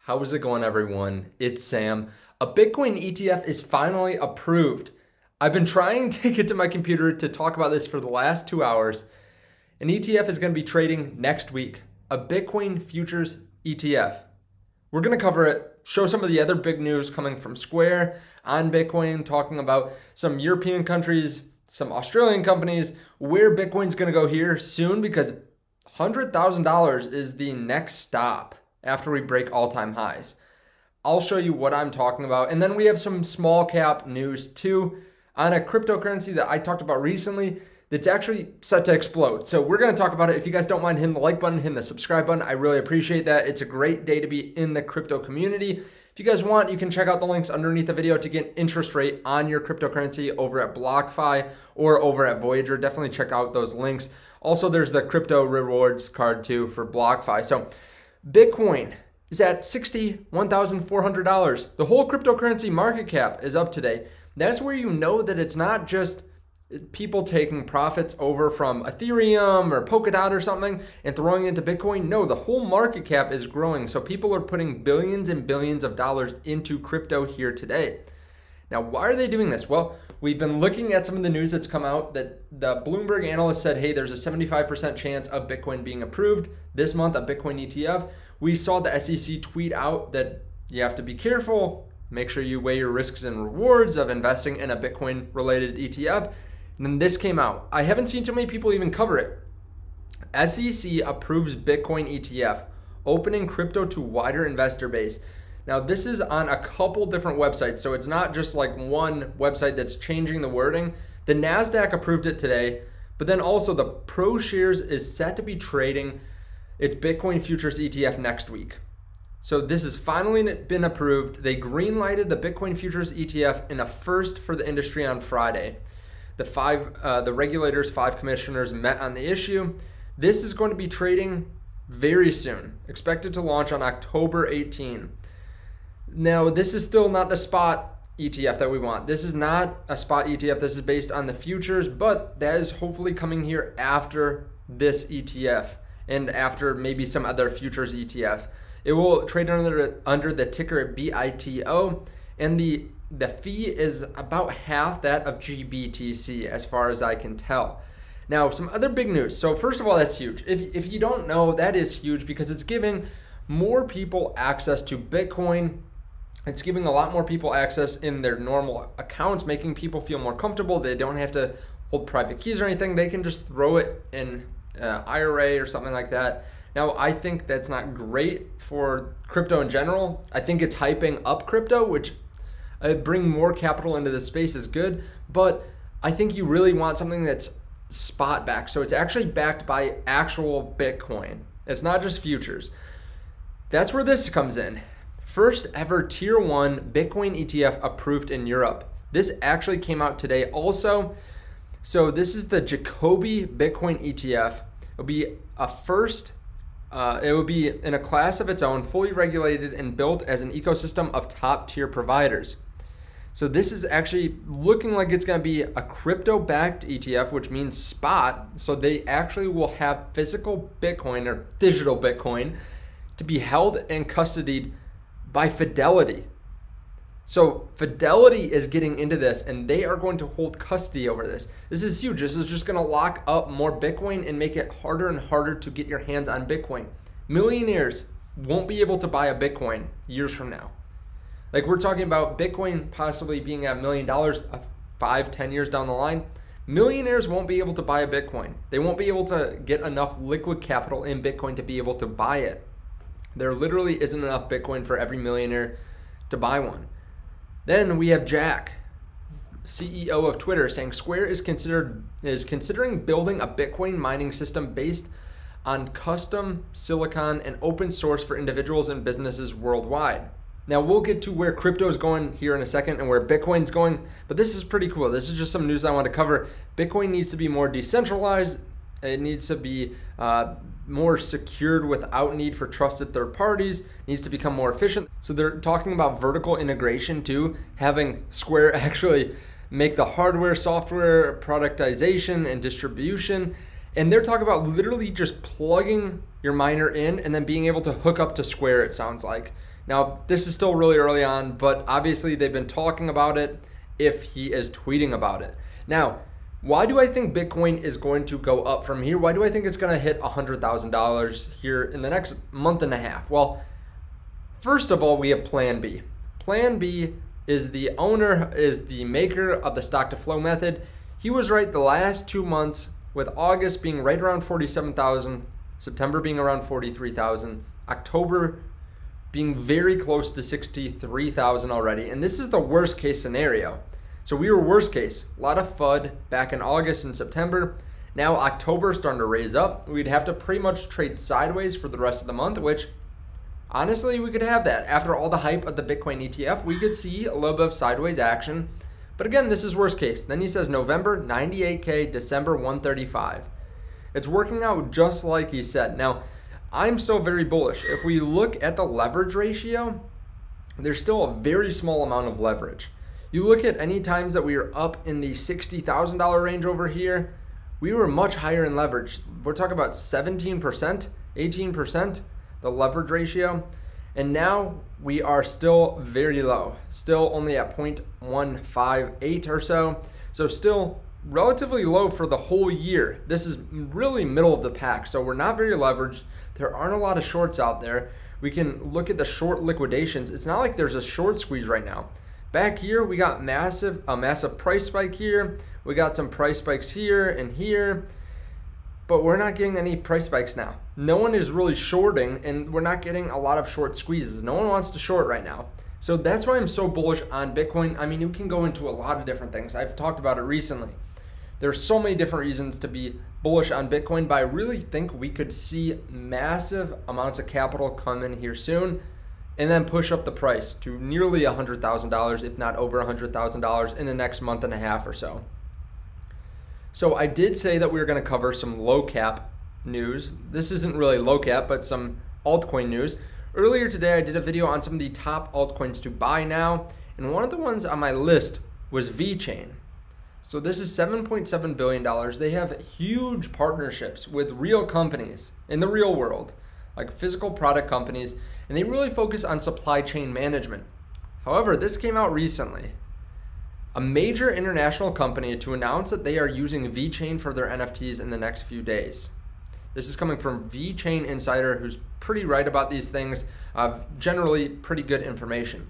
How's it going, everyone? It's Sam. A Bitcoin ETF is finally approved. I've been trying to get to my computer to talk about this for the last 2 hours. An ETF is going to be trading next week, a Bitcoin futures ETF. We're going to cover it, show some of the other big news coming from Square on Bitcoin, talking about some European countries, some Australian companies, where Bitcoin's going to go here soon, because $100,000 is the next stop after we break all-time highs. I'll show you what I'm talking about. And then we have some small cap news too on a cryptocurrency that I talked about recently that's actually set to explode. So we're going to talk about it. If you guys don't mind hitting the like button, hitting the subscribe button, I really appreciate that. It's a great day to be in the crypto community. If you guys want, you can check out the links underneath the video to get interest rate on your cryptocurrency over at BlockFi or over at Voyager. Definitely check out those links. Also, there's the crypto rewards card too for BlockFi. So Bitcoin is at $61,400. The whole cryptocurrency market cap is up today. That's where you know that it's not just people taking profits over from Ethereum or Polkadot or something and throwing it into Bitcoin. No, the whole market cap is growing. So people are putting billions and billions of dollars into crypto here today. Now, why are they doing this? Well, we've been looking at some of the news that's come out that the Bloomberg analyst said, hey, there's a 75% chance of Bitcoin being approved this month, a Bitcoin ETF. We saw the SEC tweet out that you have to be careful, make sure you weigh your risks and rewards of investing in a Bitcoin related ETF. And then this came out. I haven't seen too many people even cover it. SEC approves Bitcoin ETF, opening crypto to wider investor base. Now, this is on a couple different websites, so it's not just like one website that's changing the wording. The NASDAQ approved it today, but then also the ProShares is set to be trading its Bitcoin futures ETF next week. So this has finally been approved. They green-lighted the Bitcoin futures ETF in a first for the industry on Friday. The regulators, 5 commissioners met on the issue. This is going to be trading very soon, expected to launch on October 18. Now, this is still not the spot ETF that we want. This is not a spot ETF. This is based on the futures, but that is hopefully coming here after this ETF and after maybe some other futures ETF. It will trade under the ticker BITO, and the fee is about half that of GBTC as far as I can tell. Now, some other big news. So first of all, that's huge. If you don't know, that is huge because it's giving more people access to Bitcoin. It's giving a lot more people access in their normal accounts, making people feel more comfortable. They don't have to hold private keys or anything. They can just throw it in IRA or something like that. Now, I think that's not great for crypto in general. I think it's hyping up crypto, which bring more capital into the space is good. But I think you really want something that's spot backed. So it's actually backed by actual Bitcoin. It's not just futures. That's where this comes in. First ever tier 1 Bitcoin ETF approved in Europe. This actually came out today also. So this is the Jacoby Bitcoin ETF. It'll be a first, it will be in a class of its own, fully regulated and built as an ecosystem of top tier providers. So this is actually looking like it's going to be a crypto backed ETF, which means spot. So they actually will have physical Bitcoin or digital Bitcoin to be held and custodied by Fidelity. So Fidelity is getting into this and they are going to hold custody over this. This is huge. This is just going to lock up more Bitcoin and make it harder and harder to get your hands on Bitcoin. Millionaires won't be able to buy a Bitcoin years from now. Like, we're talking about Bitcoin possibly being at $1 million 5-10 years down the line. Millionaires won't be able to buy a Bitcoin. They won't be able to get enough liquid capital in Bitcoin to be able to buy it. There literally isn't enough Bitcoin for every millionaire to buy one. Then we have Jack, CEO of Twitter, saying Square is considering building a Bitcoin mining system based on custom silicon and open source for individuals and businesses worldwide. Now, we'll get to where crypto is going here in a second and where Bitcoin's going, but this is pretty cool. This is just some news I want to cover. Bitcoin needs to be more decentralized. It needs to be more secured without need for trusted third parties. It needs to become more efficient. So they're talking about vertical integration too, having Square actually make the hardware, software, productization, and distribution. And they're talking about literally just plugging your miner in and then being able to hook up to Square, it sounds like. Now, this is still really early on, but obviously they've been talking about it if he is tweeting about it. Now, why do I think Bitcoin is going to go up from here? Why do I think it's going to hit $100,000 here in the next month and a half? Well, first of all, we have Plan B. Plan B is the maker of the stock to flow method. He was right the last 2 months, with August being right around 47,000, September being around 43,000, October being very close to 63,000 already. And this is the worst case scenario. So we were worst case, a lot of FUD back in August and September. Now October is starting to raise up. We'd have to pretty much trade sideways for the rest of the month, which honestly, we could have that. After all the hype of the Bitcoin ETF, we could see a little bit of sideways action. But again, this is worst case. Then he says November, 98K, December, 135. It's working out just like he said. Now, I'm still very bullish. If we look at the leverage ratio, there's still a very small amount of leverage. You look at any times that we were up in the $60,000 range over here, we were much higher in leverage. We're talking about 17%, 18%, the leverage ratio. And now we are still very low, still only at 0.158 or so. So still relatively low for the whole year. This is really middle of the pack. So we're not very leveraged. There aren't a lot of shorts out there. We can look at the short liquidations. It's not like there's a short squeeze right now. Back here, we got a massive price spike here. We got some price spikes here and here, but we're not getting any price spikes now. No one is really shorting, and we're not getting a lot of short squeezes. No one wants to short right now. So that's why I'm so bullish on Bitcoin. I mean, you can go into a lot of different things. I've talked about it recently. There's so many different reasons to be bullish on Bitcoin, but I really think we could see massive amounts of capital come in here soon and then push up the price to nearly $100,000, if not over $100,000 in the next month and a half or so. So I did say that we were going to cover some low cap news. This isn't really low cap, but some altcoin news. Earlier today, I did a video on some of the top altcoins to buy now, and one of the ones on my list was VeChain. So this is $7.7 billion. They have huge partnerships with real companies in the real world, like physical product companies, and they really focus on supply chain management. However, this came out recently. A major international company to announce that they are using VeChain for their NFTs in the next few days. This is coming from VeChain Insider, who's pretty right about these things, generally pretty good information.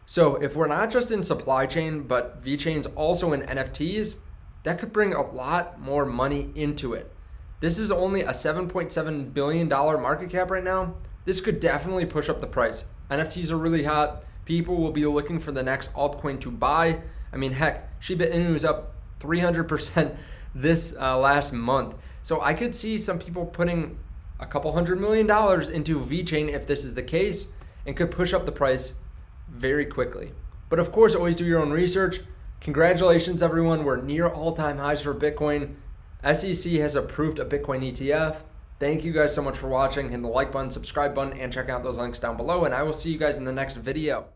So if we're not just in supply chain, but VeChain's also in NFTs, that could bring a lot more money into it. This is only a $7.7 billion market cap right now. This could definitely push up the price. NFTs are really hot. People will be looking for the next altcoin to buy. I mean, heck, Shiba Inu was up 300% this last month. So I could see some people putting a couple $100 million into VeChain if this is the case, and could push up the price very quickly. But of course, always do your own research. Congratulations, everyone. We're near all-time highs for Bitcoin. SEC has approved a Bitcoin ETF. Thank you guys so much for watching. Hit the like button, subscribe button, and check out those links down below. And I will see you guys in the next video.